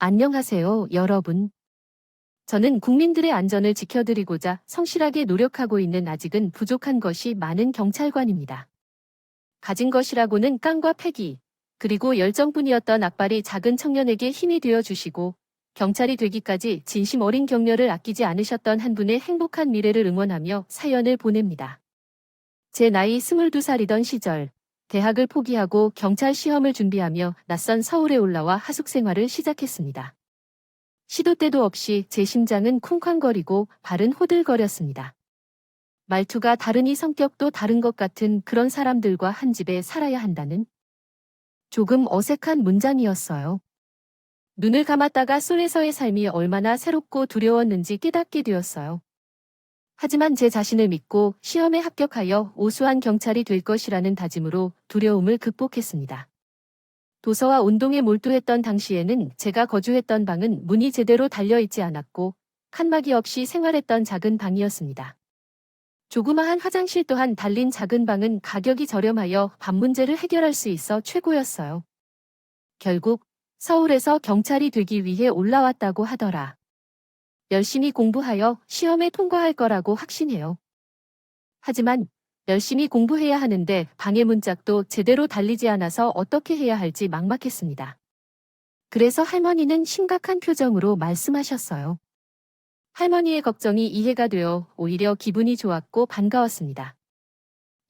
안녕하세요, 여러분. 저는 국민들의 안전을 지켜드리고자 성실하게 노력하고 있는 아직은 부족한 것이 많은 경찰관입니다. 가진 것이라고는 깡과 패기, 그리고 열정뿐이었던 악발이 작은 청년에게 힘이 되어 주시고 경찰이 되기까지 진심 어린 격려를 아끼지 않으셨던 한 분의 행복한 미래를 응원하며 사연을 보냅니다. 제 나이 22살이던 시절, 대학을 포기하고 경찰 시험을 준비하며 낯선 서울에 올라와 하숙 생활을 시작했습니다. 시도 때도 없이 제 심장은 쿵쾅거리고 발은 호들거렸습니다. 말투가 다르니 성격도 다른 것 같은 그런 사람들과 한 집에 살아야 한다는 조금 어색한 문장이었어요. 눈을 감았다가 솔에서의 삶이 얼마나 새롭고 두려웠는지 깨닫게 되었어요. 하지만 제 자신을 믿고 시험에 합격하여 우수한 경찰이 될 것이라는 다짐으로 두려움을 극복했습니다. 도서와 운동에 몰두했던 당시에는 제가 거주했던 방은 문이 제대로 달려있지 않았고 칸막이 없이 생활했던 작은 방이었습니다. 조그마한 화장실 또한 달린 작은 방은 가격이 저렴하여 밥 문제를 해결할 수 있어 최고였어요. 결국 서울에서 경찰이 되기 위해 올라왔다고 하더라. 열심히 공부하여 시험에 통과할 거라고 확신해요. 하지만 열심히 공부해야 하는데 방해 문짝도 제대로 달리지 않아서 어떻게 해야 할지 막막했습니다. 그래서 할머니는 심각한 표정으로 말씀하셨어요. 할머니의 걱정이 이해가 되어 오히려 기분이 좋았고 반가웠습니다.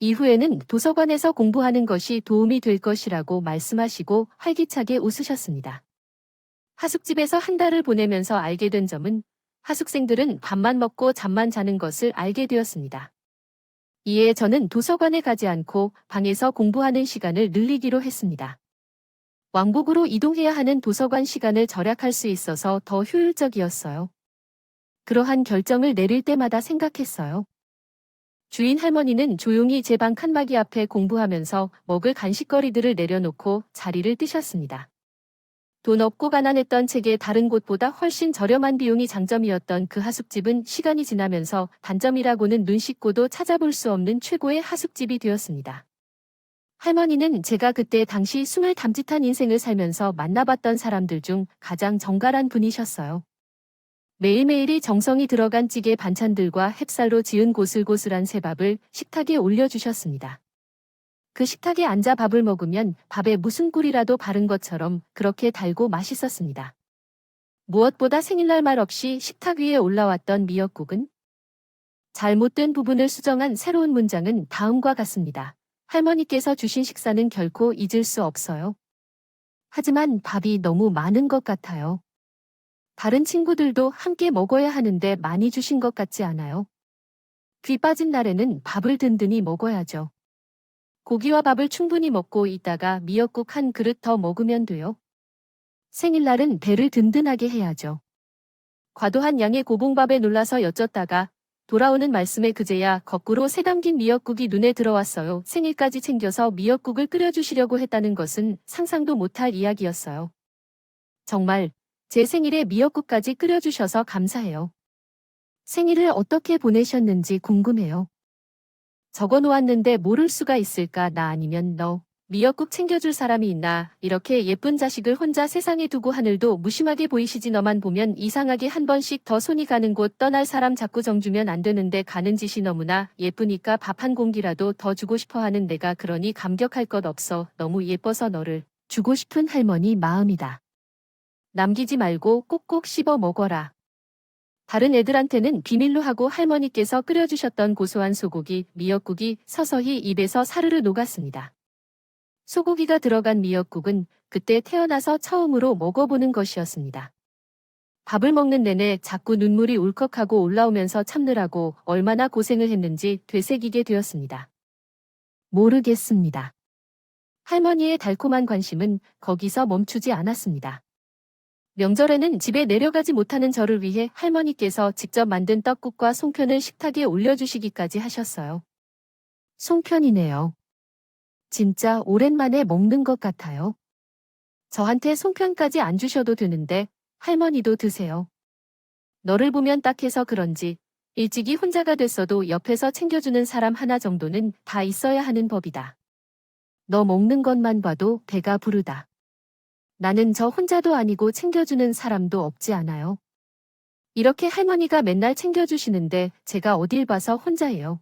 이후에는 도서관에서 공부하는 것이 도움이 될 것이라고 말씀하시고 활기차게 웃으셨습니다. 하숙집에서 한 달을 보내면서 알게 된 점은 하숙생들은 밥만 먹고 잠만 자는 것을 알게 되었습니다. 이에 저는 도서관에 가지 않고 방에서 공부하는 시간을 늘리기로 했습니다. 왕복으로 이동해야 하는 도서관 시간을 절약할 수 있어서 더 효율적이었어요. 그러한 결정을 내릴 때마다 생각했어요. 주인 할머니는 조용히 제 방 칸막이 앞에 공부하면서 먹을 간식거리들을 내려놓고 자리를 뜨셨습니다. 돈 없고 가난했던 제게 다른 곳보다 훨씬 저렴한 비용이 장점이었던 그 하숙집은 시간이 지나면서 단점이라고는 눈 씻고도 찾아볼 수 없는 최고의 하숙집이 되었습니다. 할머니는 제가 그때 당시 숨을 담짓한 인생을 살면서 만나봤던 사람들 중 가장 정갈한 분이셨어요. 매일매일이 정성이 들어간 찌개 반찬들과 햅쌀로 지은 고슬고슬한 새밥을 식탁에 올려주셨습니다. 그 식탁에 앉아 밥을 먹으면 밥에 무슨 꿀이라도 바른 것처럼 그렇게 달고 맛있었습니다. 무엇보다 생일날 말 없이 식탁 위에 올라왔던 미역국은 잘못된 부분을 수정한 새로운 문장은 다음과 같습니다. 할머니께서 주신 식사는 결코 잊을 수 없어요. 하지만 밥이 너무 많은 것 같아요. 다른 친구들도 함께 먹어야 하는데 많이 주신 것 같지 않아요? 귀 빠진 날에는 밥을 든든히 먹어야죠. 고기와 밥을 충분히 먹고 있다가 미역국 한 그릇 더 먹으면 돼요. 생일날은 배를 든든하게 해야죠. 과도한 양의 고봉밥에 놀라서 여쭸다가 돌아오는 말씀에 그제야 거꾸로 새 담긴 미역국이 눈에 들어왔어요. 생일까지 챙겨서 미역국을 끓여주시려고 했다는 것은 상상도 못할 이야기였어요. 정말 제 생일에 미역국까지 끓여주셔서 감사해요. 생일을 어떻게 보내셨는지 궁금해요. 적어놓았는데 모를 수가 있을까? 나 아니면 너. 미역국 챙겨줄 사람이 있나? 이렇게 예쁜 자식을 혼자 세상에 두고 하늘도 무심하게 보이시지. 너만 보면 이상하게 한 번씩 더 손이 가는 곳 떠날 사람 자꾸 정주면 안 되는데 가는 짓이 너무나 예쁘니까 밥 한 공기라도 더 주고 싶어 하는 내가 그러니 감격할 것 없어. 너무 예뻐서 너를 주고 싶은 할머니 마음이다. 남기지 말고 꼭꼭 씹어 먹어라. 다른 애들한테는 비밀로 하고 할머니께서 끓여주셨던 고소한 소고기, 미역국이 서서히 입에서 사르르 녹았습니다. 소고기가 들어간 미역국은 그때 태어나서 처음으로 먹어보는 것이었습니다. 밥을 먹는 내내 자꾸 눈물이 울컥하고 올라오면서 참느라고 얼마나 고생을 했는지 되새기게 되었습니다. 모르겠습니다. 할머니의 달콤한 관심은 거기서 멈추지 않았습니다. 명절에는 집에 내려가지 못하는 저를 위해 할머니께서 직접 만든 떡국과 송편을 식탁에 올려주시기까지 하셨어요. 송편이네요. 진짜 오랜만에 먹는 것 같아요. 저한테 송편까지 안 주셔도 되는데 할머니도 드세요. 너를 보면 딱해서 그런지 일찍이 혼자가 됐어도 옆에서 챙겨주는 사람 하나 정도는 다 있어야 하는 법이다. 너 먹는 것만 봐도 배가 부르다. 나는 저 혼자도 아니고 챙겨주는 사람도 없지 않아요. 이렇게 할머니가 맨날 챙겨주시는데 제가 어딜 봐서 혼자예요.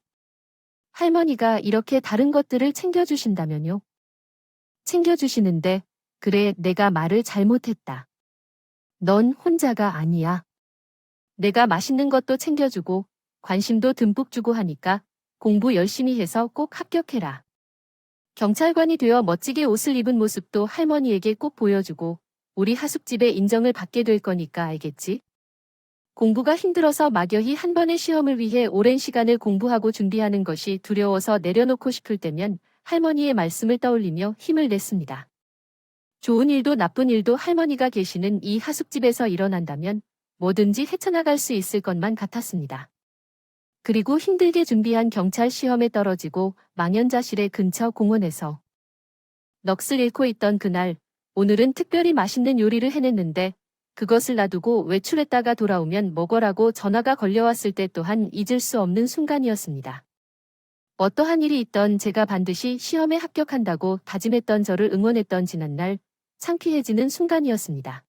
할머니가 이렇게 다른 것들을 챙겨주신다면요. 챙겨주시는데, 그래, 내가 말을 잘못했다. 넌 혼자가 아니야. 내가 맛있는 것도 챙겨주고, 관심도 듬뿍 주고 하니까 공부 열심히 해서 꼭 합격해라. 경찰관이 되어 멋지게 옷을 입은 모습도 할머니에게 꼭 보여주고, 우리 하숙집의 인정을 받게 될 거니까 알겠지? 공부가 힘들어서 막연히 한 번의 시험을 위해 오랜 시간을 공부하고 준비하는 것이 두려워서 내려놓고 싶을 때면 할머니의 말씀을 떠올리며 힘을 냈습니다. 좋은 일도 나쁜 일도 할머니가 계시는 이 하숙집에서 일어난다면 뭐든지 헤쳐나갈 수 있을 것만 같았습니다. 그리고 힘들게 준비한 경찰 시험에 떨어지고 망연자실의 근처 공원에서 넋을 잃고 있던 그날, 오늘은 특별히 맛있는 요리를 해냈는데 그것을 놔두고 외출했다가 돌아오면 먹으라고 전화가 걸려왔을 때 또한 잊을 수 없는 순간이었습니다. 어떠한 일이 있던 제가 반드시 시험에 합격한다고 다짐했던 저를 응원했던 지난날, 창피해지는 순간이었습니다.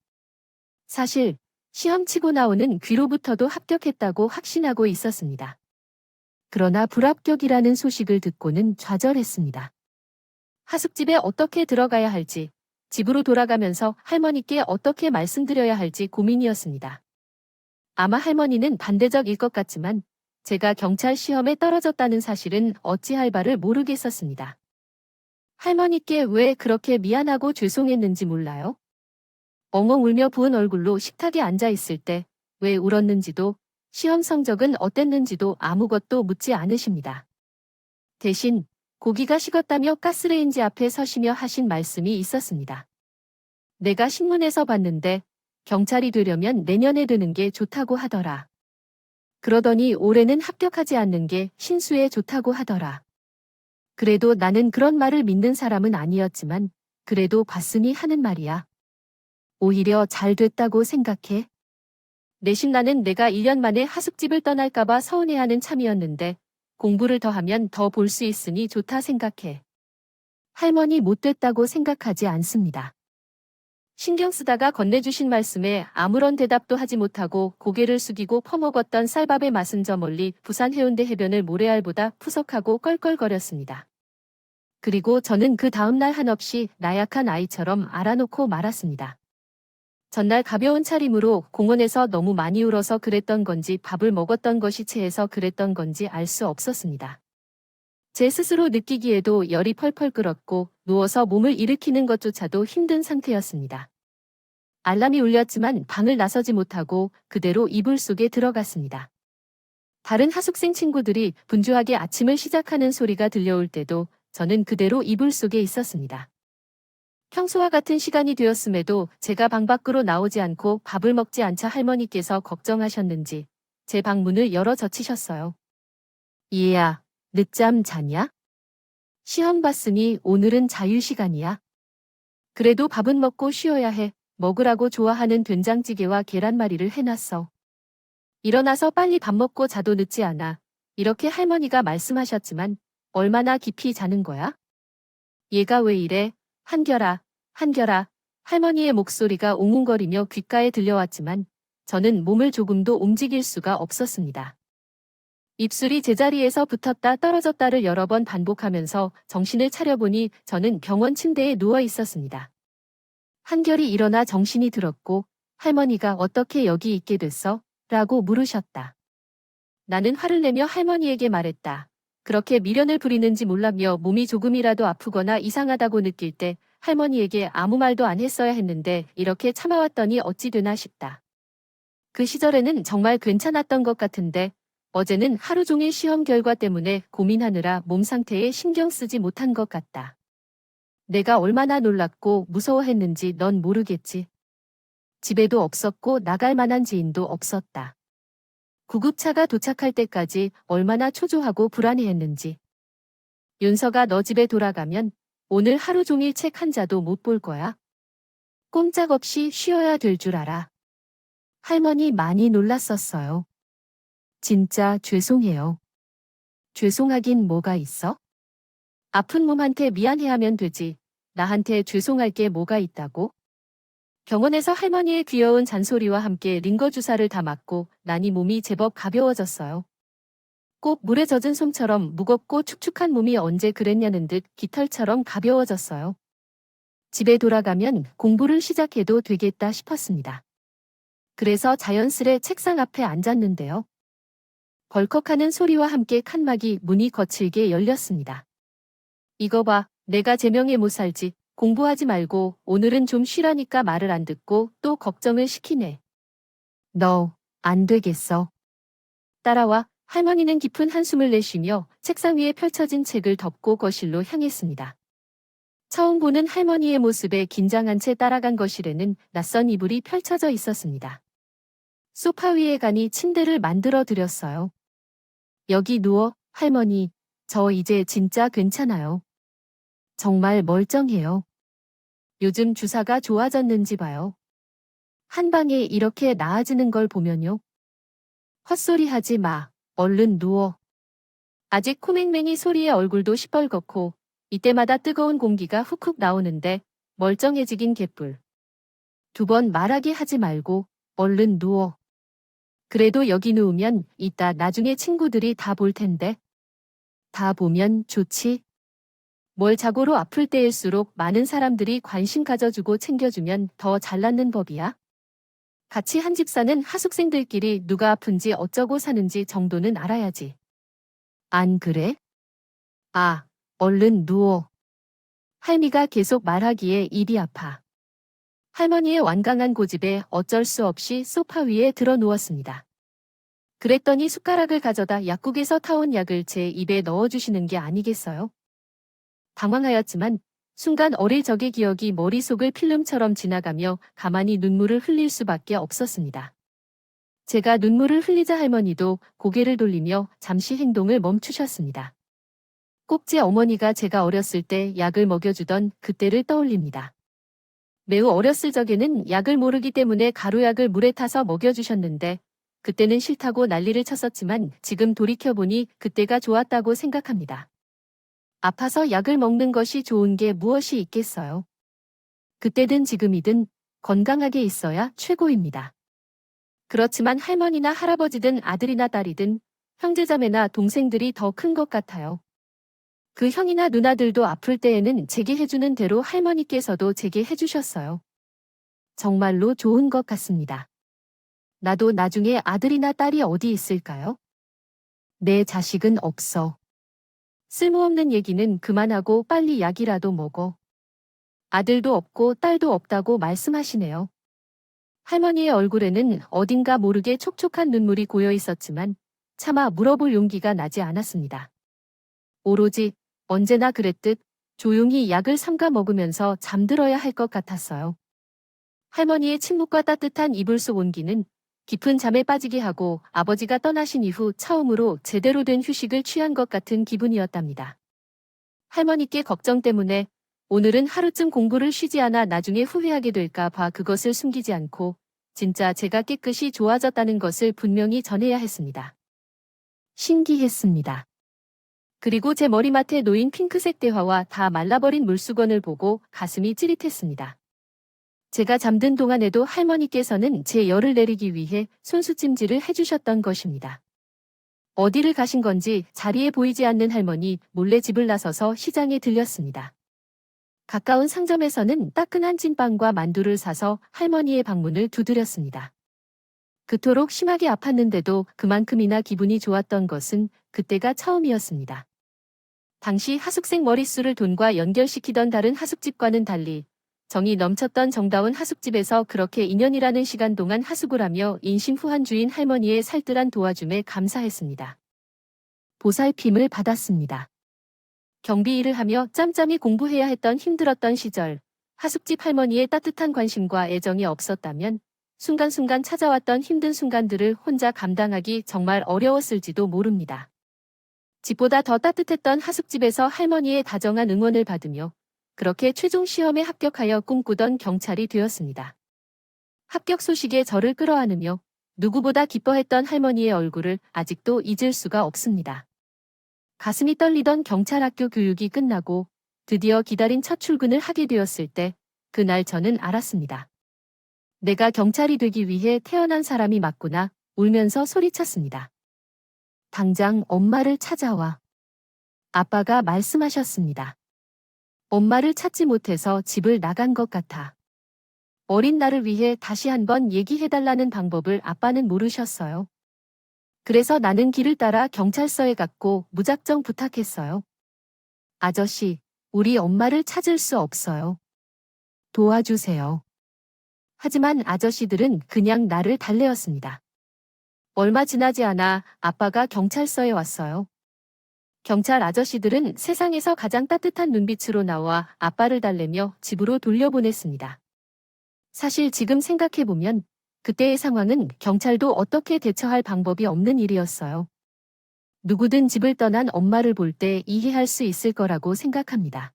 사실 시험 치고 나오는 귀로부터도 합격했다고 확신하고 있었습니다. 그러나 불합격이라는 소식을 듣고는 좌절했습니다. 하숙집에 어떻게 들어가야 할지, 집으로 돌아가면서 할머니께 어떻게 말씀드려야 할지 고민이었습니다. 아마 할머니는 반대적일 것 같지만 제가 경찰 시험에 떨어졌다는 사실은 어찌할 바를 모르겠었습니다. 할머니께 왜 그렇게 미안하고 죄송했는지 몰라요. 엉엉 울며 부은 얼굴로 식탁에 앉아 있을 때 왜 울었는지도 시험 성적은 어땠는지도 아무것도 묻지 않으십니다. 대신 고기가 식었다며 가스레인지 앞에 서시며 하신 말씀이 있었습니다. 내가 신문에서 봤는데 경찰이 되려면 내년에 되는 게 좋다고 하더라. 그러더니 올해는 합격하지 않는 게 신수에 좋다고 하더라. 그래도 나는 그런 말을 믿는 사람은 아니었지만 그래도 봤으니 하는 말이야. 오히려 잘 됐다고 생각해. 내심 나는 내가 1년 만에 하숙집을 떠날까봐 서운해하는 참이었는데 공부를 더 하면 더 볼 수 있으니 좋다 생각해. 할머니 못됐다고 생각하지 않습니다. 신경 쓰다가 건네주신 말씀에 아무런 대답도 하지 못하고 고개를 숙이고 퍼먹었던 쌀밥의 맛은 저 멀리 부산 해운대 해변을 모래알보다 푸석하고 껄껄거렸습니다. 그리고 저는 그 다음날 한없이 나약한 아이처럼 알아놓고 말았습니다. 전날 가벼운 차림으로 공원에서 너무 많이 울어서 그랬던 건지 밥을 먹었던 것이 체해서 그랬던 건지 알 수 없었습니다. 제 스스로 느끼기에도 열이 펄펄 끓었고 누워서 몸을 일으키는 것조차도 힘든 상태였습니다. 알람이 울렸지만 방을 나서지 못하고 그대로 이불 속에 들어갔습니다. 다른 하숙생 친구들이 분주하게 아침을 시작하는 소리가 들려올 때도 저는 그대로 이불 속에 있었습니다. 평소와 같은 시간이 되었음에도 제가 방 밖으로 나오지 않고 밥을 먹지 않자 할머니께서 걱정하셨는지 제 방문을 열어 젖히셨어요. 이해야, 늦잠 자냐? 시험 봤으니 오늘은 자유시간이야. 그래도 밥은 먹고 쉬어야 해. 먹으라고 좋아하는 된장찌개와 계란말이를 해놨어. 일어나서 빨리 밥 먹고 자도 늦지 않아. 이렇게 할머니가 말씀하셨지만 얼마나 깊이 자는 거야? 얘가 왜 이래? 한결아, 한결아. 할머니의 목소리가 웅웅거리며 귓가에 들려왔지만 저는 몸을 조금도 움직일 수가 없었습니다. 입술이 제자리에서 붙었다 떨어졌다를 여러 번 반복하면서 정신을 차려보니 저는 병원 침대에 누워 있었습니다. 한결이 일어나 정신이 들었고 할머니가 어떻게 여기 있게 됐어? 라고 물으셨다. 나는 화를 내며 할머니에게 말했다. 그렇게 미련을 부리는지 몰라며 몸이 조금이라도 아프거나 이상하다고 느낄 때 할머니에게 아무 말도 안 했어야 했는데 이렇게 참아왔더니 어찌 되나 싶다. 그 시절에는 정말 괜찮았던 것 같은데 어제는 하루 종일 시험 결과 때문에 고민하느라 몸 상태에 신경 쓰지 못한 것 같다. 내가 얼마나 놀랐고 무서워했는지 넌 모르겠지. 집에도 없었고 나갈 만한 지인도 없었다. 구급차가 도착할 때까지 얼마나 초조하고 불안해했는지. 윤서가 너 집에 돌아가면 오늘 하루 종일 책 한 자도 못 볼 거야. 꼼짝없이 쉬어야 될 줄 알아. 할머니 많이 놀랐었어요. 진짜 죄송해요. 죄송하긴 뭐가 있어? 아픈 몸한테 미안해하면 되지. 나한테 죄송할 게 뭐가 있다고? 병원에서 할머니의 귀여운 잔소리와 함께 링거 주사를 다 맞고 나니 몸이 제법 가벼워졌어요. 꼭 물에 젖은 솜처럼 무겁고 축축한 몸이 언제 그랬냐는 듯 깃털처럼 가벼워졌어요. 집에 돌아가면 공부를 시작해도 되겠다 싶었습니다. 그래서 자연스레 책상 앞에 앉았는데요. 벌컥하는 소리와 함께 칸막이 문이 거칠게 열렸습니다. 이거 봐, 내가 제명에 못 살지. 공부하지 말고 오늘은 좀 쉬라니까 말을 안 듣고 또 걱정을 시키네. 너, 안 되겠어. 따라와. 할머니는 깊은 한숨을 내쉬며 책상 위에 펼쳐진 책을 덮고 거실로 향했습니다. 처음 보는 할머니의 모습에 긴장한 채 따라간 거실에는 낯선 이불이 펼쳐져 있었습니다. 소파 위에 가니 침대를 만들어 드렸어요. 여기 누워, 할머니. 저 이제 진짜 괜찮아요. 정말 멀쩡해요. 요즘 주사가 좋아졌는지 봐요. 한 방에 이렇게 나아지는 걸 보면요. 헛소리 하지 마. 얼른 누워. 아직 코맹맹이 소리에 얼굴도 시뻘겋고 이때마다 뜨거운 공기가 훅훅 나오는데 멀쩡해지긴 개뿔. 두 번 말하게 하지 말고 얼른 누워. 그래도 여기 누우면 이따 나중에 친구들이 다 볼 텐데. 다 보면 좋지. 뭘 자고로 아플 때일수록 많은 사람들이 관심 가져주고 챙겨주면 더 잘낫는 법이야. 같이 한 집 사는 하숙생들끼리 누가 아픈지 어쩌고 사는지 정도는 알아야지. 안 그래? 아, 얼른 누워. 할미가 계속 말하기에 입이 아파. 할머니의 완강한 고집에 어쩔 수 없이 소파 위에 들어 누웠습니다. 그랬더니 숟가락을 가져다 약국에서 타온 약을 제 입에 넣어주시는 게 아니겠어요? 당황하였지만 순간 어릴 적의 기억이 머릿속을 필름처럼 지나가며 가만히 눈물을 흘릴 수밖에 없었습니다. 제가 눈물을 흘리자 할머니도 고개를 돌리며 잠시 행동을 멈추셨습니다. 꼭 제 어머니가 제가 어렸을 때 약을 먹여주던 그때를 떠올립니다. 매우 어렸을 적에는 약을 모르기 때문에 가루약을 물에 타서 먹여주셨는데 그때는 싫다고 난리를 쳤었지만 지금 돌이켜보니 그때가 좋았다고 생각합니다. 아파서 약을 먹는 것이 좋은 게 무엇이 있겠어요? 그때든 지금이든 건강하게 있어야 최고입니다. 그렇지만 할머니나 할아버지든 아들이나 딸이든 형제자매나 동생들이 더 큰 것 같아요. 그 형이나 누나들도 아플 때에는 제게 해주는 대로 할머니께서도 제게 해주셨어요. 정말로 좋은 것 같습니다. 나도 나중에 아들이나 딸이 어디 있을까요? 내 자식은 없어. 쓸모없는 얘기는 그만하고 빨리 약이라도 먹어. 아들도 없고 딸도 없다고 말씀하시네요. 할머니의 얼굴에는 어딘가 모르게 촉촉한 눈물이 고여 있었지만 차마 물어볼 용기가 나지 않았습니다. 오로지 언제나 그랬듯 조용히 약을 삼가 먹으면서 잠들어야 할 것 같았어요. 할머니의 침묵과 따뜻한 이불 속 온기는 깊은 잠에 빠지게 하고 아버지가 떠나신 이후 처음으로 제대로 된 휴식을 취한 것 같은 기분이었답니다. 할머니께 걱정 때문에 오늘은 하루쯤 공부를 쉬지 않아 나중에 후회하게 될까 봐 그것을 숨기지 않고 진짜 제가 깨끗이 좋아졌다는 것을 분명히 전해야 했습니다. 신기했습니다. 그리고 제 머리맡에 놓인 핑크색 대화와 다 말라버린 물수건을 보고 가슴이 찌릿했습니다. 제가 잠든 동안에도 할머니께서는 제 열을 내리기 위해 손수찜질을 해주셨던 것입니다. 어디를 가신 건지 자리에 보이지 않는 할머니 몰래 집을 나서서 시장에 들렸습니다. 가까운 상점에서는 따끈한 찐빵과 만두를 사서 할머니의 방문을 두드렸습니다. 그토록 심하게 아팠는데도 그만큼이나 기분이 좋았던 것은 그때가 처음이었습니다. 당시 하숙생 머릿수를 돈과 연결시키던 다른 하숙집과는 달리 정이 넘쳤던 정다운 하숙집에서 그렇게 2년이라는 시간 동안 하숙을 하며 인심후한 주인 할머니의 살뜰한 도와줌에 감사했습니다. 보살핌을 받았습니다. 경비 일을 하며 짬짬이 공부해야 했던 힘들었던 시절, 하숙집 할머니의 따뜻한 관심과 애정이 없었다면 순간순간 찾아왔던 힘든 순간들을 혼자 감당하기 정말 어려웠을지도 모릅니다. 집보다 더 따뜻했던 하숙집에서 할머니의 다정한 응원을 받으며 그렇게 최종 시험에 합격하여 꿈꾸던 경찰이 되었습니다. 합격 소식에 저를 끌어안으며 누구보다 기뻐했던 할머니의 얼굴을 아직도 잊을 수가 없습니다. 가슴이 떨리던 경찰학교 교육이 끝나고 드디어 기다린 첫 출근을 하게 되었을 때 그날 저는 알았습니다. 내가 경찰이 되기 위해 태어난 사람이 맞구나 울면서 소리쳤습니다. 당장 엄마를 찾아와. 아빠가 말씀하셨습니다. 엄마를 찾지 못해서 집을 나간 것 같아. 어린 나를 위해 다시 한번 얘기해달라는 방법을 아빠는 모르셨어요. 그래서 나는 길을 따라 경찰서에 갔고 무작정 부탁했어요. 아저씨, 우리 엄마를 찾을 수 없어요. 도와주세요. 하지만 아저씨들은 그냥 나를 달래었습니다. 얼마 지나지 않아 아빠가 경찰서에 왔어요. 경찰 아저씨들은 세상에서 가장 따뜻한 눈빛으로 나와 아빠를 달래며 집으로 돌려보냈습니다. 사실 지금 생각해보면 그때의 상황은 경찰도 어떻게 대처할 방법이 없는 일이었어요. 누구든 집을 떠난 엄마를 볼 때 이해할 수 있을 거라고 생각합니다.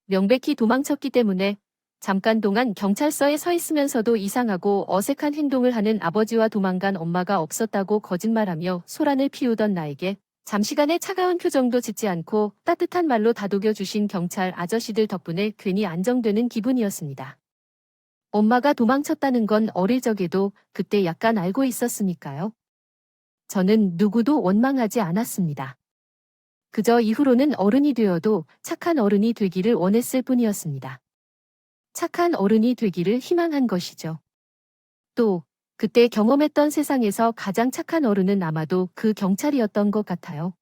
명백히 도망쳤기 때문에 잠깐 동안 경찰서에 서 있으면서도 이상하고 어색한 행동을 하는 아버지와 도망간 엄마가 없었다고 거짓말하며 소란을 피우던 나에게 잠시간의 차가운 표정도 짓지 않고 따뜻한 말로 다독여 주신 경찰 아저씨들 덕분에 괜히 안정되는 기분이었습니다. 엄마가 도망쳤다는 건 어릴 적에도 그때 약간 알고 있었으니까요. 저는 누구도 원망하지 않았습니다. 그저 이후로는 어른이 되어도 착한 어른이 되기를 원했을 뿐이었습니다. 착한 어른이 되기를 희망한 것이죠. 또, 그때 경험했던 세상에서 가장 착한 어른은 아마도 그 경찰이었던 것 같아요.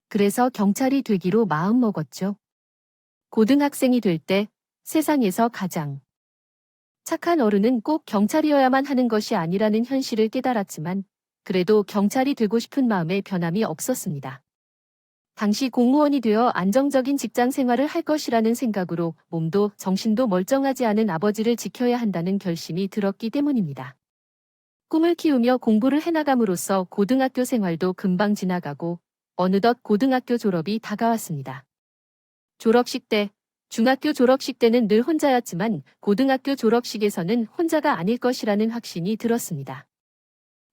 그래서 경찰이 되기로 마음먹었죠. 고등학생이 될 때 세상에서 가장 착한 어른은 꼭 경찰이어야만 하는 것이 아니라는 현실을 깨달았지만 그래도 경찰이 되고 싶은 마음에 변함이 없었습니다. 당시 공무원이 되어 안정적인 직장 생활을 할 것이라는 생각으로 몸도 정신도 멀쩡하지 않은 아버지를 지켜야 한다는 결심이 들었기 때문입니다. 꿈을 키우며 공부를 해나감으로써 고등학교 생활도 금방 지나가고 어느덧 고등학교 졸업이 다가왔습니다. 졸업식 때, 중학교 졸업식 때는 늘 혼자였지만 고등학교 졸업식에서는 혼자가 아닐 것이라는 확신이 들었습니다.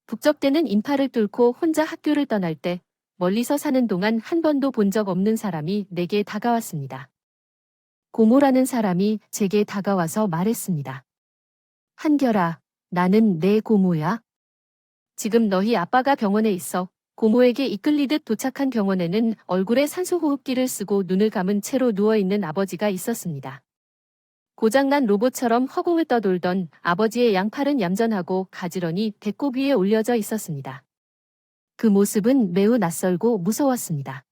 북적대는 인파를 뚫고 혼자 학교를 떠날 때 멀리서 사는 동안 한 번도 본 적 없는 사람이 내게 다가왔습니다. 고모라는 사람이 제게 다가와서 말했습니다. 한결아, 나는 내 고모야. 지금 너희 아빠가 병원에 있어. 고모에게 이끌리듯 도착한 병원에는 얼굴에 산소호흡기를 쓰고 눈을 감은 채로 누워있는 아버지가 있었습니다. 고장난 로봇처럼 허공을 떠돌던 아버지의 양팔은 얌전하고 가지런히 배꼽 위에 올려져 있었습니다. 그 모습은 매우 낯설고 무서웠습니다.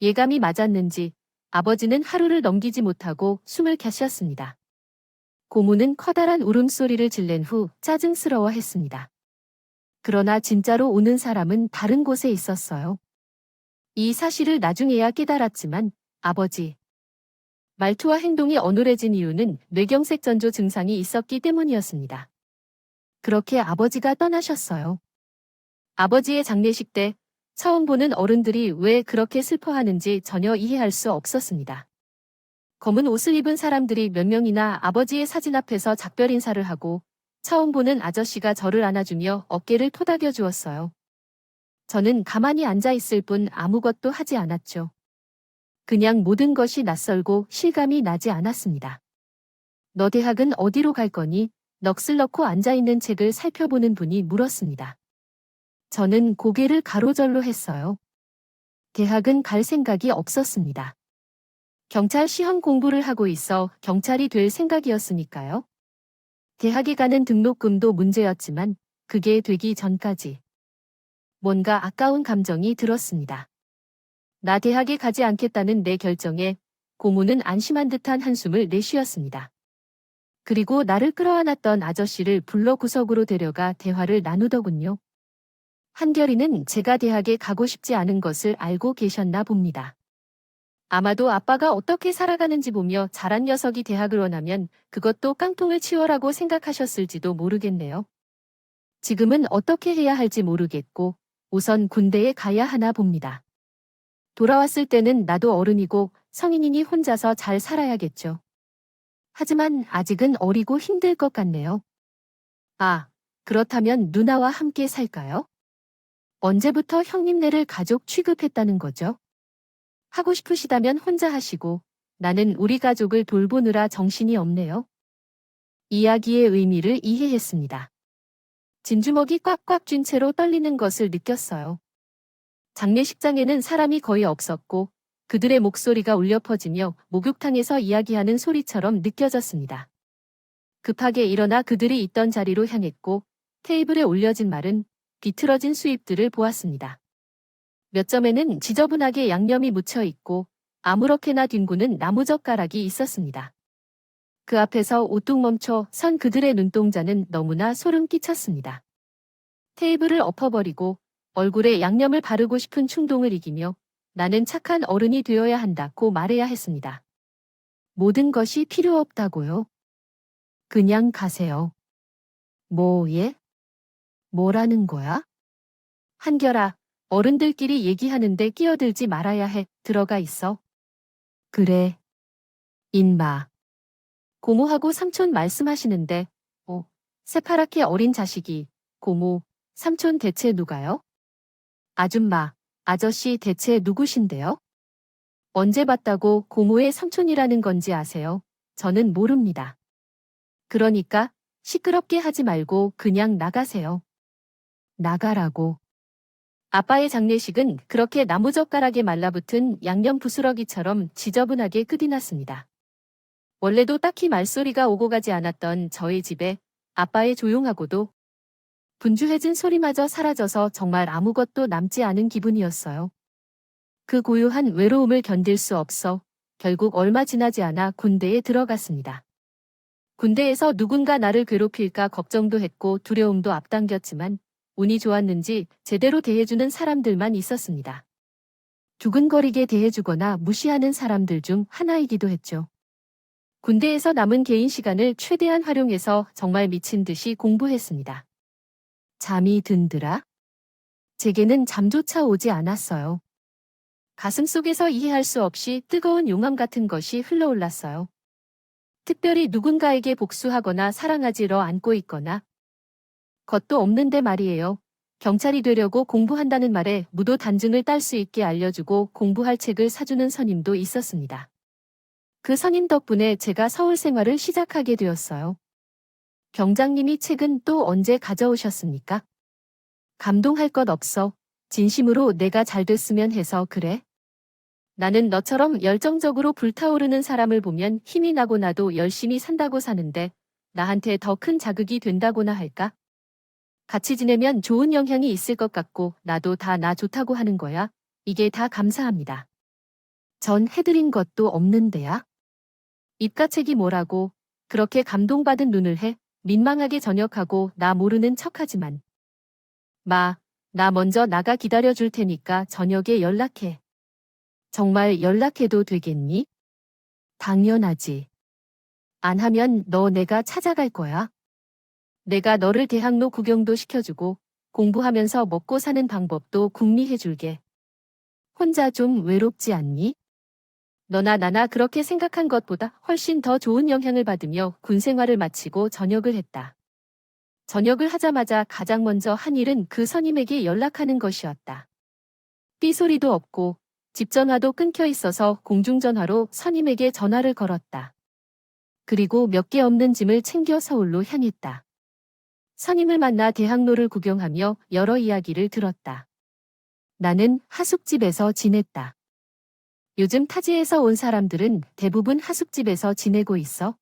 예감이 맞았는지 아버지는 하루를 넘기지 못하고 숨을 갸쉬었습니다. 고모는 커다란 울음소리를 질낸 후 짜증스러워했습니다. 그러나 진짜로 우는 사람은 다른 곳에 있었어요. 이 사실을 나중에야 깨달았지만 아버지 말투와 행동이 어눌해진 이유는 뇌경색 전조 증상이 있었기 때문이었습니다. 그렇게 아버지가 떠나셨어요. 아버지의 장례식 때 처음 보는 어른들이 왜 그렇게 슬퍼하는지 전혀 이해할 수 없었습니다. 검은 옷을 입은 사람들이 몇 명이나 아버지의 사진 앞에서 작별 인사를 하고 처음 보는 아저씨가 저를 안아주며 어깨를 토닥여 주었어요. 저는 가만히 앉아 있을 뿐 아무것도 하지 않았죠. 그냥 모든 것이 낯설고 실감이 나지 않았습니다. 너 대학은 어디로 갈 거니? 넋을 넣고 앉아있는 책을 살펴보는 분이 물었습니다. 저는 고개를 가로절로 했어요. 대학은 갈 생각이 없었습니다. 경찰 시험 공부를 하고 있어 경찰이 될 생각이었으니까요. 대학에 가는 등록금도 문제였지만 그게 되기 전까지 뭔가 아까운 감정이 들었습니다. 나 대학에 가지 않겠다는 내 결정에 고모는 안심한 듯한 한숨을 내쉬었습니다. 그리고 나를 끌어안았던 아저씨를 불러 구석으로 데려가 대화를 나누더군요. 한결이는 제가 대학에 가고 싶지 않은 것을 알고 계셨나 봅니다. 아마도 아빠가 어떻게 살아가는지 보며 잘한 녀석이 대학을 원하면 그것도 깡통을 치워라고 생각하셨을지도 모르겠네요. 지금은 어떻게 해야 할지 모르겠고 우선 군대에 가야 하나 봅니다. 돌아왔을 때는 나도 어른이고 성인이니 혼자서 잘 살아야겠죠. 하지만 아직은 어리고 힘들 것 같네요. 아, 그렇다면 누나와 함께 살까요? 언제부터 형님네를 가족 취급했다는 거죠? 하고 싶으시다면 혼자 하시고 나는 우리 가족을 돌보느라 정신이 없네요. 이야기의 의미를 이해했습니다. 진주먹이 꽉꽉 쥔 채로 떨리는 것을 느꼈어요. 장례식장에는 사람이 거의 없었고 그들의 목소리가 울려 퍼지며 목욕탕에서 이야기하는 소리처럼 느껴졌습니다. 급하게 일어나 그들이 있던 자리로 향했고 테이블에 올려진 말은 비틀어진 수잎들을 보았습니다. 몇 점에는 지저분하게 양념이 묻혀 있고 아무렇게나 뒹구는 나무젓가락이 있었습니다. 그 앞에서 우뚝 멈춰 선 그들의 눈동자는 너무나 소름 끼쳤습니다. 테이블을 엎어버리고 얼굴에 양념을 바르고 싶은 충동을 이기며 나는 착한 어른이 되어야 한다고 말해야 했습니다. 모든 것이 필요 없다고요. 그냥 가세요. 뭐, 예? 뭐라는 거야? 한결아, 어른들끼리 얘기하는데 끼어들지 말아야 해. 들어가 있어. 그래. 인마. 고모하고 삼촌 말씀하시는데, 새파랗게 어린 자식이, 고모, 삼촌 대체 누가요? 아줌마, 아저씨 대체 누구신데요? 언제 봤다고 고모의 삼촌이라는 건지 아세요? 저는 모릅니다. 그러니까 시끄럽게 하지 말고 그냥 나가세요. 나가라고. 아빠의 장례식은 그렇게 나무젓가락에 말라붙은 양념 부스러기처럼 지저분하게 끝이 났습니다. 원래도 딱히 말소리가 오고 가지 않았던 저희 집에 아빠의 조용하고도 분주해진 소리마저 사라져서 정말 아무것도 남지 않은 기분이었어요. 그 고요한 외로움을 견딜 수 없어 결국 얼마 지나지 않아 군대에 들어갔습니다. 군대에서 누군가 나를 괴롭힐까 걱정도 했고 두려움도 앞당겼지만 운이 좋았는지 제대로 대해주는 사람들만 있었습니다. 두근거리게 대해주거나 무시하는 사람들 중 하나이기도 했죠. 군대에서 남은 개인 시간을 최대한 활용해서 정말 미친 듯이 공부했습니다. 잠이 든더라? 제게는 잠조차 오지 않았어요. 가슴속에서 이해할 수 없이 뜨거운 용암 같은 것이 흘러올랐어요. 특별히 누군가에게 복수하거나 사랑하지러 않고 있거나 것도 없는데 말이에요. 경찰이 되려고 공부한다는 말에 무도 단증을 딸 수 있게 알려주고 공부할 책을 사주는 선임도 있었습니다. 그 선임 덕분에 제가 서울 생활을 시작하게 되었어요. 경장님이 책은 또 언제 가져오셨습니까? 감동할 것 없어. 진심으로 내가 잘 됐으면 해서 그래. 나는 너처럼 열정적으로 불타오르는 사람을 보면 힘이 나고 나도 열심히 산다고 사는데 나한테 더 큰 자극이 된다고나 할까? 같이 지내면 좋은 영향이 있을 것 같고 나도 다 나 좋다고 하는 거야. 이게 다 감사합니다. 전 해드린 것도 없는데야. 입가책이 뭐라고 그렇게 감동받은 눈을 해 민망하게 전역하고 나 모르는 척하지만. 마, 나 먼저 나가 기다려줄 테니까 저녁에 연락해. 정말 연락해도 되겠니? 당연하지. 안 하면 너 내가 찾아갈 거야. 내가 너를 대학로 구경도 시켜주고 공부하면서 먹고 사는 방법도 궁리해줄게. 혼자 좀 외롭지 않니? 너나 나나 그렇게 생각한 것보다 훨씬 더 좋은 영향을 받으며 군 생활을 마치고 전역을 했다. 전역을 하자마자 가장 먼저 한 일은 그 선임에게 연락하는 것이었다. 삐소리도 없고 집 전화도 끊겨 있어서 공중전화로 선임에게 전화를 걸었다. 그리고 몇 개 없는 짐을 챙겨 서울로 향했다. 선임을 만나 대학로를 구경하며 여러 이야기를 들었다. 나는 하숙집에서 지냈다. 요즘 타지에서 온 사람들은 대부분 하숙집에서 지내고 있어.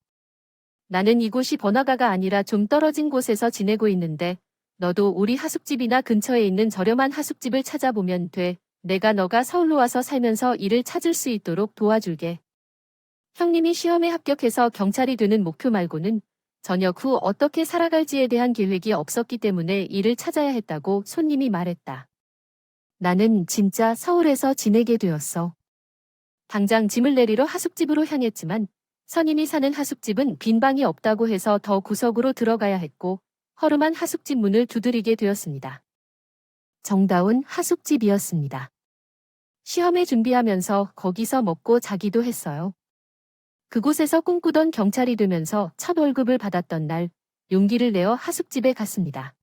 나는 이곳이 번화가가 아니라 좀 떨어진 곳에서 지내고 있는데 너도 우리 하숙집이나 근처에 있는 저렴한 하숙집을 찾아보면 돼. 내가 너가 서울로 와서 살면서 일을 찾을 수 있도록 도와줄게. 형님이 시험에 합격해서 경찰이 되는 목표 말고는 전역 후 어떻게 살아갈지에 대한 계획이 없었기 때문에 일을 찾아야 했다고 손님이 말했다. 나는 진짜 서울에서 지내게 되었어. 당장 짐을 내리러 하숙집으로 향했지만 선임이 사는 하숙집은 빈 방이 없다고 해서 더 구석으로 들어가야 했고 허름한 하숙집 문을 두드리게 되었습니다. 정다운 하숙집이었습니다. 시험에 준비하면서 거기서 먹고 자기도 했어요. 그곳에서 꿈꾸던 경찰이 되면서 첫 월급을 받았던 날 용기를 내어 하숙집에 갔습니다.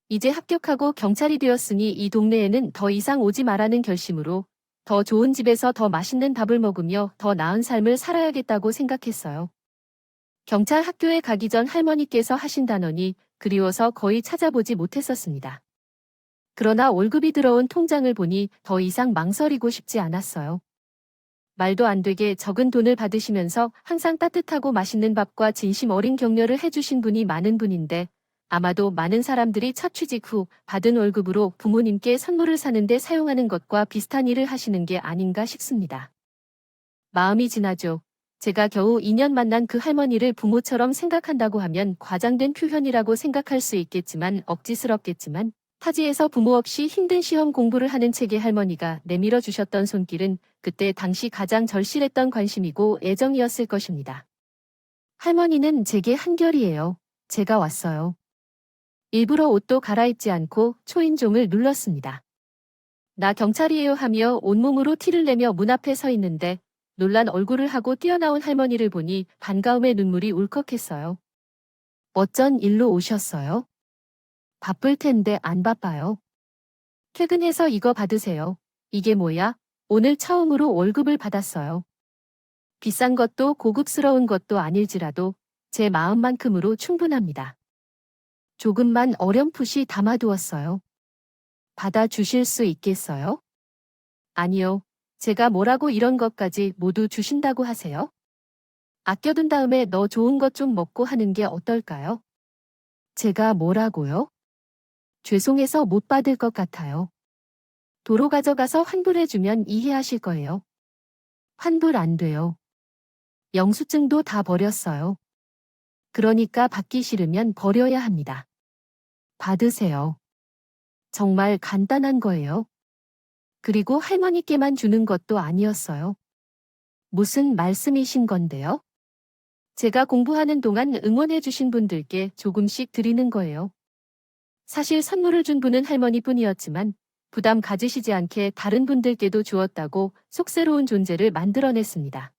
이제 합격하고 경찰이 되었으니 이 동네에는 더 이상 오지 말라는 결심으로 더 좋은 집에서 더 맛있는 밥을 먹으며 더 나은 삶을 살아야겠다고 생각했어요. 경찰 학교에 가기 전 할머니께서 하신 단언이 그리워서 거의 찾아보지 못했었습니다. 그러나 월급이 들어온 통장을 보니 더 이상 망설이고 싶지 않았어요. 말도 안 되게 적은 돈을 받으시면서 항상 따뜻하고 맛있는 밥과 진심 어린 격려를 해주신 분이 많은 분인데 아마도 많은 사람들이 첫 취직 후 받은 월급으로 부모님께 선물을 사는데 사용하는 것과 비슷한 일을 하시는 게 아닌가 싶습니다. 마음이 지나죠. 제가 겨우 2년 만난 그 할머니를 부모처럼 생각한다고 하면 과장된 표현이라고 생각할 수 있겠지만 억지스럽겠지만 타지에서 부모 없이 힘든 시험 공부를 하는 책의 할머니가 내밀어 주셨던 손길은 그때 당시 가장 절실했던 관심이고 애정이었을 것입니다. 할머니는 제게 한결이에요. 제가 왔어요. 일부러 옷도 갈아입지 않고 초인종을 눌렀습니다. 나 경찰이에요 하며 온몸으로 티를 내며 문 앞에 서 있는데 놀란 얼굴을 하고 뛰어나온 할머니를 보니 반가움에 눈물이 울컥했어요. 어쩐 일로 오셨어요? 바쁠 텐데 안 바빠요. 퇴근해서 이거 받으세요. 이게 뭐야? 오늘 처음으로 월급을 받았어요. 비싼 것도 고급스러운 것도 아닐지라도 제 마음만큼으로 충분합니다. 조금만 어렴풋이 담아두었어요. 받아주실 수 있겠어요? 아니요. 제가 뭐라고 이런 것까지 모두 주신다고 하세요? 아껴둔 다음에 너 좋은 것 좀 먹고 하는 게 어떨까요? 제가 뭐라고요? 죄송해서 못 받을 것 같아요. 도로 가져가서 환불해주면 이해하실 거예요. 환불 안 돼요. 영수증도 다 버렸어요. 그러니까 받기 싫으면 버려야 합니다. 받으세요. 정말 간단한 거예요. 그리고 할머니께만 주는 것도 아니었어요. 무슨 말씀이신 건데요? 제가 공부하는 동안 응원해주신 분들께 조금씩 드리는 거예요. 사실 선물을 준 분은 할머니뿐이었지만 부담 가지시지 않게 다른 분들께도 주었다고 속새로운 존재를 만들어냈습니다.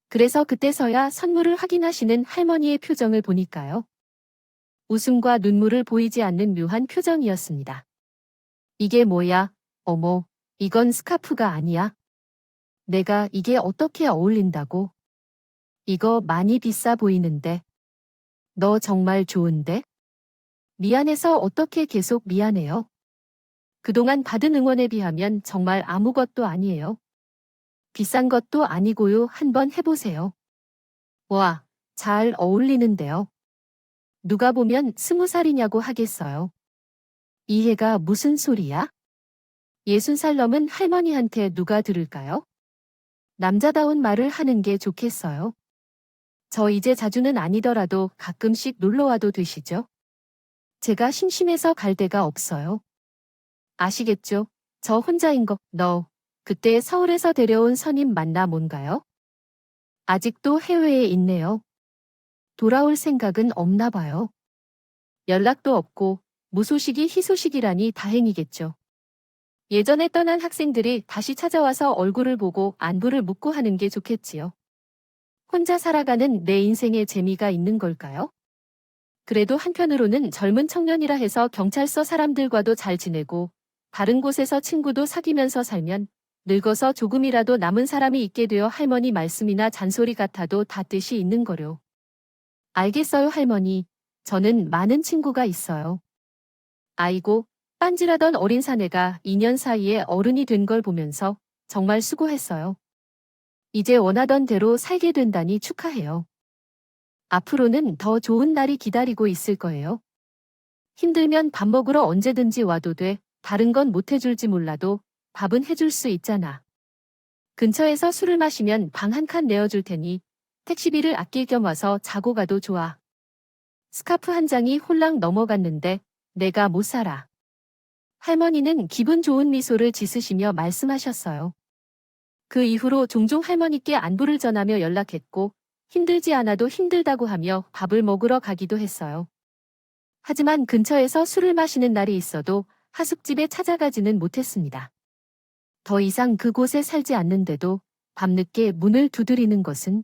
그래서 그때서야 선물을 확인하시는 할머니의 표정을 보니까요. 웃음과 눈물을 보이지 않는 묘한 표정이었습니다. 이게 뭐야? 어머, 이건 스카프가 아니야. 내가 이게 어떻게 어울린다고? 이거 많이 비싸 보이는데. 너 정말 좋은데? 미안해서 어떻게 계속 미안해요? 그동안 받은 응원에 비하면 정말 아무것도 아니에요. 비싼 것도 아니고요. 한번 해보세요. 와, 잘 어울리는데요. 누가 보면 20살이냐고 하겠어요. 이해가 무슨 소리야? 60살 넘은 할머니한테 누가 들을까요? 남자다운 말을 하는 게 좋겠어요. 저 이제 자주는 아니더라도 가끔씩 놀러와도 되시죠? 제가 심심해서 갈 데가 없어요. 아시겠죠? 저 혼자인 거. 너 그때 서울에서 데려온 선임 만나 뭔가요? 아직도 해외에 있네요. 돌아올 생각은 없나 봐요. 연락도 없고 무소식이 희소식이라니 다행이겠죠. 예전에 떠난 학생들이 다시 찾아와서 얼굴을 보고 안부를 묻고 하는 게 좋겠지요. 혼자 살아가는 내 인생에 재미가 있는 걸까요? 그래도 한편으로는 젊은 청년이라 해서 경찰서 사람들과도 잘 지내고 다른 곳에서 친구도 사귀면서 살면 늙어서 조금이라도 남은 사람이 있게 되어 할머니 말씀이나 잔소리 같아도 다 뜻이 있는 거요. 알겠어요, 할머니. 저는 많은 친구가 있어요. 아이고, 빤질하던 어린 사내가 2년 사이에 어른이 된 걸 보면서 정말 수고했어요. 이제 원하던 대로 살게 된다니 축하해요. 앞으로는 더 좋은 날이 기다리고 있을 거예요. 힘들면 밥 먹으러 언제든지 와도 돼. 다른 건 못 해줄지 몰라도 밥은 해줄 수 있잖아. 근처에서 술을 마시면 방 한 칸 내어줄 테니 택시비를 아낄 겸 와서 자고 가도 좋아. 스카프 한 장이 홀랑 넘어갔는데 내가 못 살아. 할머니는 기분 좋은 미소를 짓으시며 말씀하셨어요. 그 이후로 종종 할머니께 안부를 전하며 연락했고 힘들지 않아도 힘들다고 하며 밥을 먹으러 가기도 했어요. 하지만 근처에서 술을 마시는 날이 있어도 하숙집에 찾아가지는 못했습니다. 더 이상 그곳에 살지 않는데도 밤늦게 문을 두드리는 것은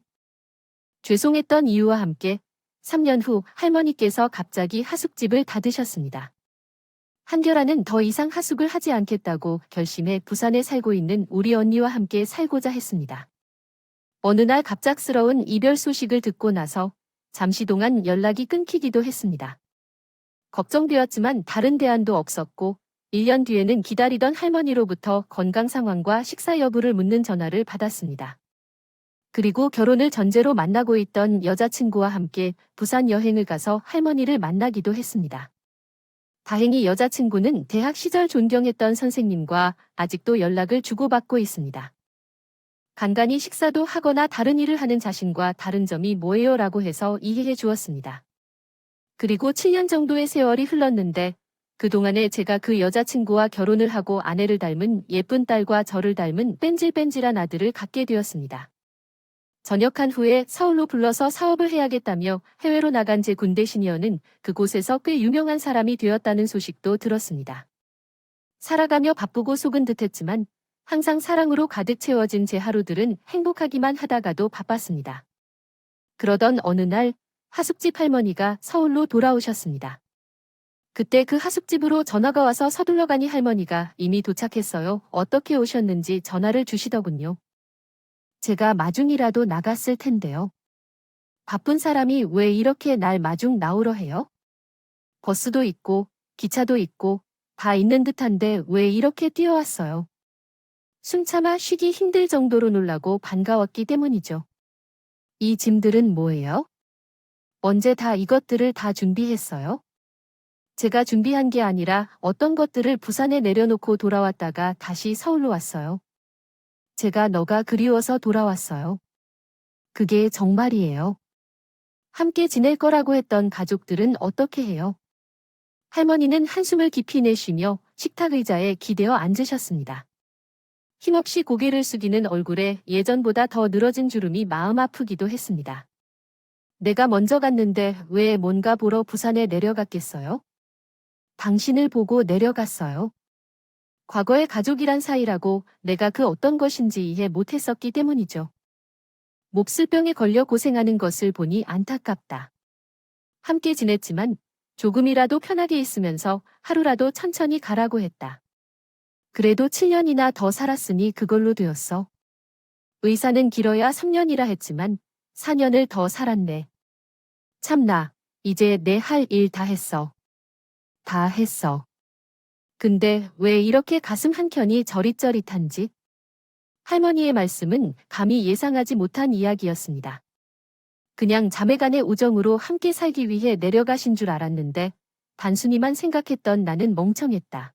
죄송했던 이유와 함께 3년 후 할머니께서 갑자기 하숙집을 닫으셨습니다. 한결아는 더 이상 하숙을 하지 않겠다고 결심해 부산에 살고 있는 우리 언니와 함께 살고자 했습니다. 어느 날 갑작스러운 이별 소식을 듣고 나서 잠시 동안 연락이 끊기기도 했습니다. 걱정되었지만 다른 대안도 없었고 1년 뒤에는 기다리던 할머니로부터 건강 상황과 식사 여부를 묻는 전화를 받았습니다. 그리고 결혼을 전제로 만나고 있던 여자친구와 함께 부산 여행을 가서 할머니를 만나기도 했습니다. 다행히 여자친구는 대학 시절 존경했던 선생님과 아직도 연락을 주고받고 있습니다. 간간히 식사도 하거나 다른 일을 하는 자신과 다른 점이 뭐예요? 라고 해서 이해해 주었습니다. 그리고 7년 정도의 세월이 흘렀는데 그동안에 제가 그 여자친구와 결혼을 하고 아내를 닮은 예쁜 딸과 저를 닮은 뺀질뺀질한 아들을 갖게 되었습니다. 전역한 후에 서울로 불러서 사업을 해야겠다며 해외로 나간 제 군대 시니어는 그곳에서 꽤 유명한 사람이 되었다는 소식도 들었습니다. 살아가며 바쁘고 속은 듯했지만 항상 사랑으로 가득 채워진 제 하루들은 행복하기만 하다가도 바빴습니다. 그러던 어느 날 하숙집 할머니가 서울로 돌아오셨습니다. 그때 그 하숙집으로 전화가 와서 서둘러 가니 할머니가 이미 도착했어요. 어떻게 오셨는지 전화를 주시더군요. 제가 마중이라도 나갔을 텐데요. 바쁜 사람이 왜 이렇게 날 마중 나오러 해요? 버스도 있고 기차도 있고 다 있는 듯한데 왜 이렇게 뛰어왔어요? 숨 참아 쉬기 힘들 정도로 놀라고 반가웠기 때문이죠. 이 짐들은 뭐예요? 언제 다 이것들을 다 준비했어요? 제가 준비한 게 아니라 어떤 것들을 부산에 내려놓고 돌아왔다가 다시 서울로 왔어요. 제가 너가 그리워서 돌아왔어요. 그게 정말이에요. 함께 지낼 거라고 했던 가족들은 어떻게 해요? 할머니는 한숨을 깊이 내쉬며 식탁 의자에 기대어 앉으셨습니다. 힘없이 고개를 숙이는 얼굴에 예전보다 더 늘어진 주름이 마음 아프기도 했습니다. 내가 먼저 갔는데 왜 뭔가 보러 부산에 내려갔겠어요? 당신을 보고 내려갔어요. 과거의 가족이란 사이라고 내가 그 어떤 것인지 이해 못했었기 때문이죠. 몹쓸 병에 걸려 고생하는 것을 보니 안타깝다. 함께 지냈지만 조금이라도 편하게 있으면서 하루라도 천천히 가라고 했다. 그래도 7년이나 더 살았으니 그걸로 되었어. 의사는 길어야 3년이라 했지만 4년을 더 살았네. 참나, 이제 내 할 일 다 했어. 다 했어. 근데 왜 이렇게 가슴 한켠이 저릿저릿한지? 할머니의 말씀은 감히 예상하지 못한 이야기였습니다. 그냥 자매간의 우정으로 함께 살기 위해 내려가신 줄 알았는데 단순히만 생각했던 나는 멍청했다.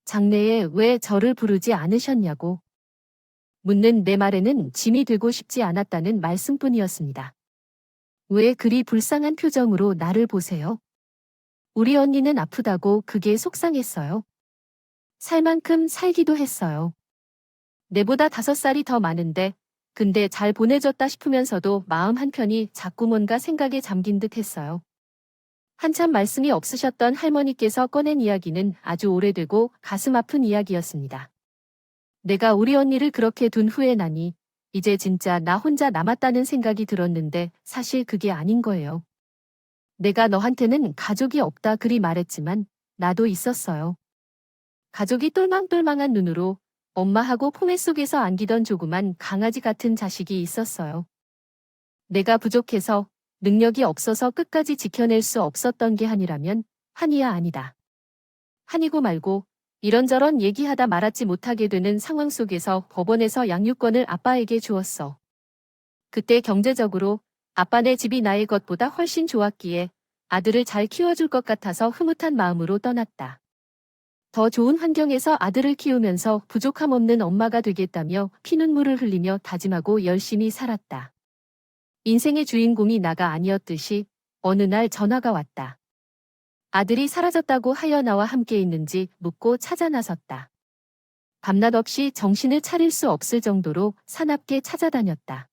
장래에 왜 저를 부르지 않으셨냐고. 묻는 내 말에는 짐이 되고 싶지 않았다는 말씀뿐이었습니다. 왜 그리 불쌍한 표정으로 나를 보세요? 우리 언니는 아프다고 그게 속상했어요. 살 만큼 살기도 했어요. 내보다 5살이 더 많은데 근데 잘 보내줬다 싶으면서도 마음 한편이 자꾸 뭔가 생각에 잠긴 듯 했어요. 한참 말씀이 없으셨던 할머니께서 꺼낸 이야기는 아주 오래되고 가슴 아픈 이야기였습니다. 내가 우리 언니를 그렇게 둔 후에 나니 이제 진짜 나 혼자 남았다는 생각이 들었는데 사실 그게 아닌 거예요. 내가 너한테는 가족이 없다 그리 말했지만 나도 있었어요. 가족이 똘망똘망한 눈으로 엄마하고 포맷 속에서 안기던 조그만 강아지 같은 자식이 있었어요. 내가 부족해서 능력이 없어서 끝까지 지켜낼 수 없었던 게 한이라면 한이야 아니다. 한이고 말고 이런저런 얘기하다 말았지 못하게 되는 상황 속에서 법원에서 양육권을 아빠에게 주었어. 그때 경제적으로 아빠네 집이 나의 것보다 훨씬 좋았기에 아들을 잘 키워줄 것 같아서 흐뭇한 마음으로 떠났다. 더 좋은 환경에서 아들을 키우면서 부족함 없는 엄마가 되겠다며 피눈물을 흘리며 다짐하고 열심히 살았다. 인생의 주인공이 나가 아니었듯이 어느 날 전화가 왔다. 아들이 사라졌다고 하여 나와 함께 있는지 묻고 찾아 나섰다. 밤낮 없이 정신을 차릴 수 없을 정도로 사납게 찾아다녔다.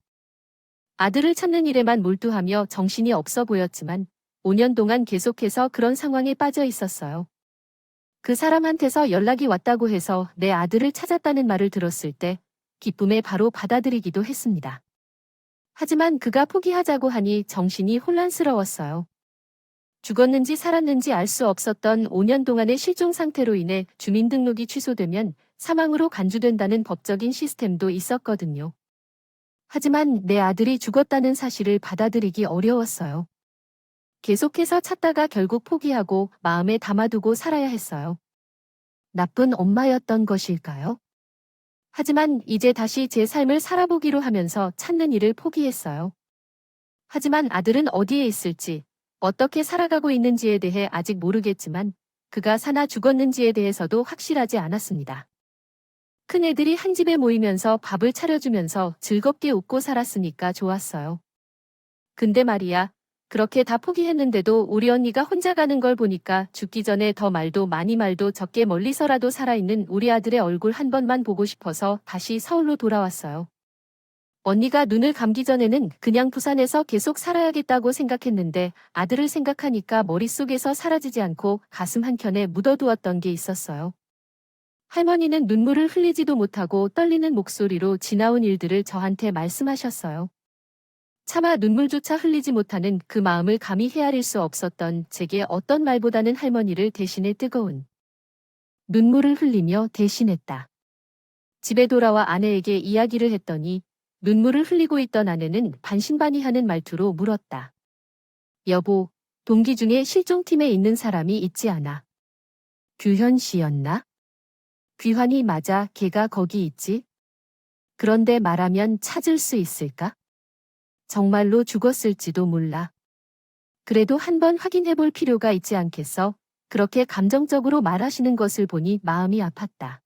아들을 찾는 일에만 몰두하며 정신이 없어 보였지만 5년 동안 계속해서 그런 상황에 빠져 있었어요. 그 사람한테서 연락이 왔다고 해서 내 아들을 찾았다는 말을 들었을 때 기쁨에 바로 받아들이기도 했습니다. 하지만 그가 포기하자고 하니 정신이 혼란스러웠어요. 죽었는지 살았는지 알 수 없었던 5년 동안의 실종 상태로 인해 주민등록이 취소되면 사망으로 간주된다는 법적인 시스템도 있었거든요. 하지만 내 아들이 죽었다는 사실을 받아들이기 어려웠어요. 계속해서 찾다가 결국 포기하고 마음에 담아두고 살아야 했어요. 나쁜 엄마였던 것일까요? 하지만 이제 다시 제 삶을 살아보기로 하면서 찾는 일을 포기했어요. 하지만 아들은 어디에 있을지, 어떻게 살아가고 있는지에 대해 아직 모르겠지만 그가 사나 죽었는지에 대해서도 확실하지 않았습니다. 큰애들이 한 집에 모이면서 밥을 차려주면서 즐겁게 웃고 살았으니까 좋았어요. 근데 말이야, 그렇게 다 포기했는데도 우리 언니가 혼자 가는 걸 보니까 죽기 전에 더 말도 적게 멀리서라도 살아있는 우리 아들의 얼굴 한 번만 보고 싶어서 다시 서울로 돌아왔어요. 언니가 눈을 감기 전에는 그냥 부산에서 계속 살아야겠다고 생각했는데 아들을 생각하니까 머릿속에서 사라지지 않고 가슴 한켠에 묻어두었던 게 있었어요. 할머니는 눈물을 흘리지도 못하고 떨리는 목소리로 지나온 일들을 저한테 말씀하셨어요. 차마 눈물조차 흘리지 못하는 그 마음을 감히 헤아릴 수 없었던 제게 어떤 말보다는 할머니를 대신해 뜨거운 눈물을 흘리며 대신했다. 집에 돌아와 아내에게 이야기를 했더니 눈물을 흘리고 있던 아내는 반신반의하는 말투로 물었다. 여보, 동기 중에 실종팀에 있는 사람이 있지 않아? 규현 씨였나? 귀환이 맞아, 걔가 거기 있지? 그런데 말하면 찾을 수 있을까? 정말로 죽었을지도 몰라. 그래도 한번 확인해 볼 필요가 있지 않겠어? 그렇게 감정적으로 말하시는 것을 보니 마음이 아팠다.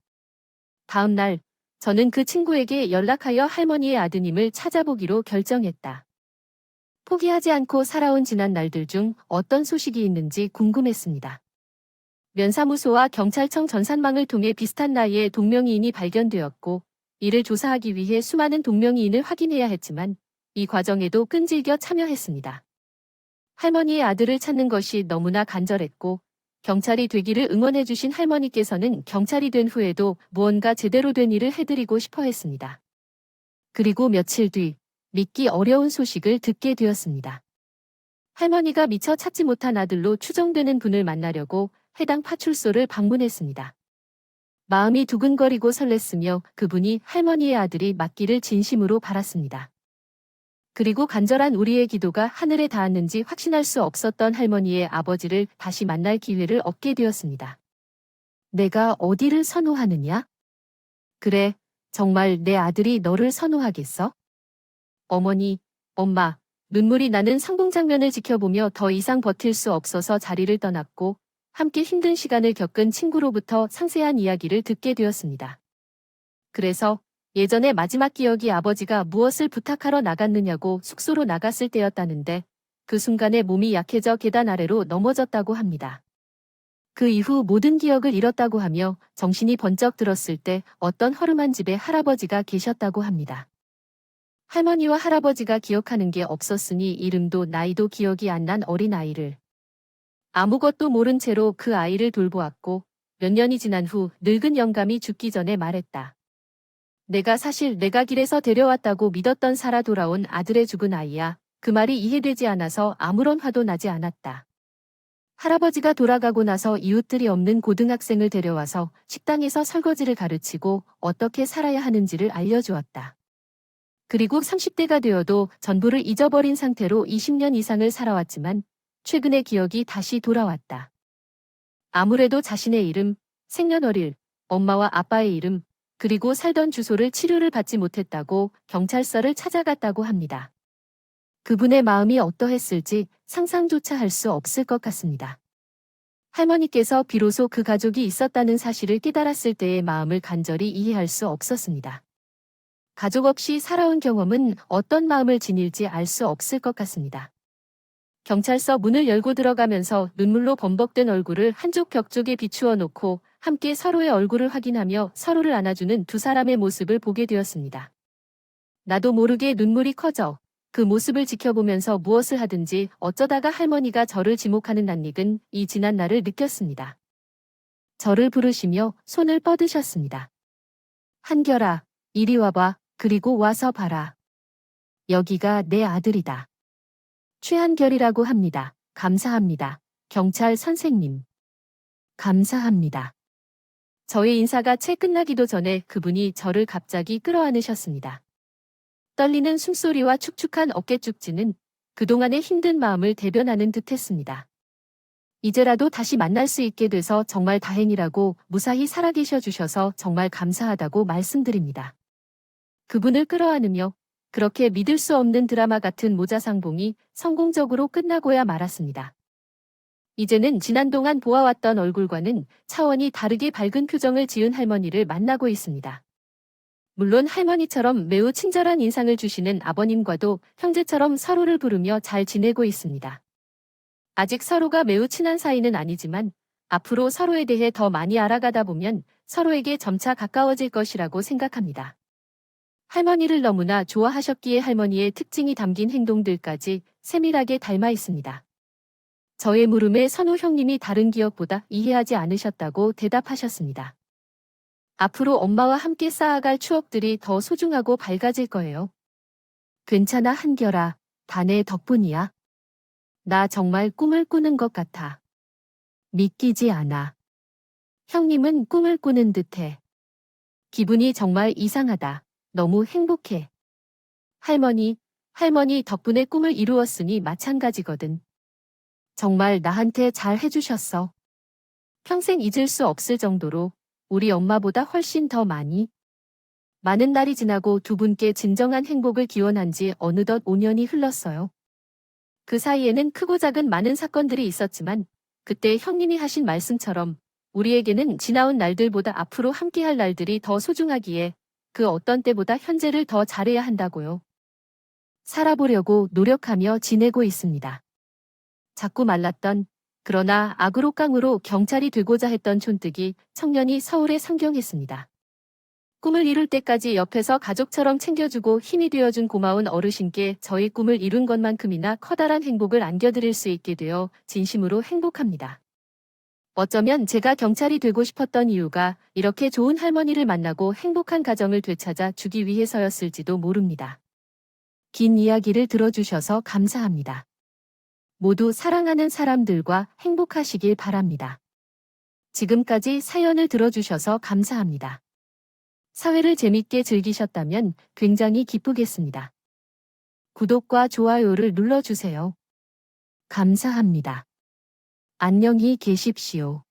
다음 날, 저는 그 친구에게 연락하여 할머니의 아드님을 찾아보기로 결정했다. 포기하지 않고 살아온 지난 날들 중 어떤 소식이 있는지 궁금했습니다. 면사무소와 경찰청 전산망을 통해 비슷한 나이의 동명이인이 발견되었고, 이를 조사하기 위해 수많은 동명이인을 확인해야 했지만, 이 과정에도 끈질겨 참여했습니다. 할머니의 아들을 찾는 것이 너무나 간절했고, 경찰이 되기를 응원해주신 할머니께서는 경찰이 된 후에도 무언가 제대로 된 일을 해드리고 싶어 했습니다. 그리고 며칠 뒤, 믿기 어려운 소식을 듣게 되었습니다. 할머니가 미처 찾지 못한 아들로 추정되는 분을 만나려고 해당 파출소를 방문했습니다. 마음이 두근거리고 설렜으며 그분이 할머니의 아들이 맞기를 진심으로 바랐습니다. 그리고 간절한 우리의 기도가 하늘에 닿았는지 확신할 수 없었던 할머니의 아버지를 다시 만날 기회를 얻게 되었습니다. 내가 어디를 선호하느냐? 그래, 정말 내 아들이 너를 선호하겠어? 어머니, 엄마, 눈물이 나는 성공 장면을 지켜보며 더 이상 버틸 수 없어서 자리를 떠났고 함께 힘든 시간을 겪은 친구로부터 상세한 이야기를 듣게 되었습니다. 그래서 예전에 마지막 기억이 아버지가 무엇을 부탁하러 나갔느냐고 숙소로 나갔을 때였다는데 그 순간에 몸이 약해져 계단 아래로 넘어졌다고 합니다. 그 이후 모든 기억을 잃었다고 하며 정신이 번쩍 들었을 때 어떤 허름한 집에 할아버지가 계셨다고 합니다. 할머니와 할아버지가 기억하는 게 없었으니 이름도 나이도 기억이 안 난 어린아이를 아무것도 모른 채로 그 아이를 돌보았고 몇 년이 지난 후 늙은 영감이 죽기 전에 말했다. 내가 사실 내가 길에서 데려왔다고 믿었던 살아 돌아온 아들의 죽은 아이야. 그 말이 이해되지 않아서 아무런 화도 나지 않았다. 할아버지가 돌아가고 나서 이웃들이 없는 고등학생을 데려와서 식당에서 설거지를 가르치고 어떻게 살아야 하는지를 알려주었다. 그리고 30대가 되어도 전부를 잊어버린 상태로 20년 이상을 살아왔지만 최근의 기억이 다시 돌아왔다. 아무래도 자신의 이름, 생년월일, 엄마와 아빠의 이름, 그리고 살던 주소를 치료를 받지 못했다고 경찰서를 찾아갔다고 합니다. 그분의 마음이 어떠했을지 상상조차 할 수 없을 것 같습니다. 할머니께서 비로소 그 가족이 있었다는 사실을 깨달았을 때의 마음을 간절히 이해할 수 없었습니다. 가족 없이 살아온 경험은 어떤 마음을 지닐지 알 수 없을 것 같습니다. 경찰서 문을 열고 들어가면서 눈물로 범벅된 얼굴을 한쪽 벽 쪽에 비추어 놓고 함께 서로의 얼굴을 확인하며 서로를 안아주는 두 사람의 모습을 보게 되었습니다. 나도 모르게 눈물이 커져 그 모습을 지켜보면서 무엇을 하든지 어쩌다가 할머니가 저를 지목하는 낯익은 이 지난 날을 느꼈습니다. 저를 부르시며 손을 뻗으셨습니다. 한결아, 이리 와봐. 그리고 와서 봐라. 여기가 내 아들이다. 최한결이라고 합니다. 감사합니다. 경찰 선생님. 감사합니다. 저의 인사가 채 끝나기도 전에 그분이 저를 갑자기 끌어안으셨습니다. 떨리는 숨소리와 축축한 어깨축지는 그동안의 힘든 마음을 대변하는 듯했습니다. 이제라도 다시 만날 수 있게 돼서 정말 다행이라고 무사히 살아계셔 주셔서 정말 감사하다고 말씀드립니다. 그분을 끌어안으며 그렇게 믿을 수 없는 드라마 같은 모자상봉이 성공적으로 끝나고야 말았습니다. 이제는 지난 동안 보아왔던 얼굴과는 차원이 다르게 밝은 표정을 지은 할머니를 만나고 있습니다. 물론 할머니처럼 매우 친절한 인상을 주시는 아버님과도 형제처럼 서로를 부르며 잘 지내고 있습니다. 아직 서로가 매우 친한 사이는 아니지만 앞으로 서로에 대해 더 많이 알아가다 보면 서로에게 점차 가까워질 것이라고 생각합니다. 할머니를 너무나 좋아하셨기에 할머니의 특징이 담긴 행동들까지 세밀하게 닮아 있습니다. 저의 물음에 선호 형님이 다른 기억보다 이해하지 않으셨다고 대답하셨습니다. 앞으로 엄마와 함께 쌓아갈 추억들이 더 소중하고 밝아질 거예요. 괜찮아 한결아, 다 내 덕분이야. 나 정말 꿈을 꾸는 것 같아. 믿기지 않아. 형님은 꿈을 꾸는 듯해. 기분이 정말 이상하다. 너무 행복해. 할머니 덕분에 꿈을 이루었으니 마찬가지거든. 정말 나한테 잘 해주셨어. 평생 잊을 수 없을 정도로 우리 엄마보다 훨씬 더 많은 날이 지나고 두 분께 진정한 행복을 기원한 지 어느덧 5년이 흘렀어요. 그 사이에는 크고 작은 많은 사건들이 있었지만 그때 형님이 하신 말씀처럼 우리에게는 지나온 날들보다 앞으로 함께할 날들이 더 소중하기에 그 어떤 때보다 현재를 더 잘해야 한다고요. 살아보려고 노력하며 지내고 있습니다. 자꾸 말랐던 그러나 악으로 깡으로 경찰이 되고자 했던 촌뜨기 청년이 서울에 상경했습니다. 꿈을 이룰 때까지 옆에서 가족처럼 챙겨주고 힘이 되어준 고마운 어르신께 저희 꿈을 이룬 것만큼이나 커다란 행복을 안겨드릴 수 있게 되어 진심으로 행복합니다. 어쩌면 제가 경찰이 되고 싶었던 이유가 이렇게 좋은 할머니를 만나고 행복한 가정을 되찾아 주기 위해서였을지도 모릅니다. 긴 이야기를 들어주셔서 감사합니다. 모두 사랑하는 사람들과 행복하시길 바랍니다. 지금까지 사연을 들어주셔서 감사합니다. 사회를 재밌게 즐기셨다면 굉장히 기쁘겠습니다. 구독과 좋아요를 눌러주세요. 감사합니다. 안녕히 계십시오.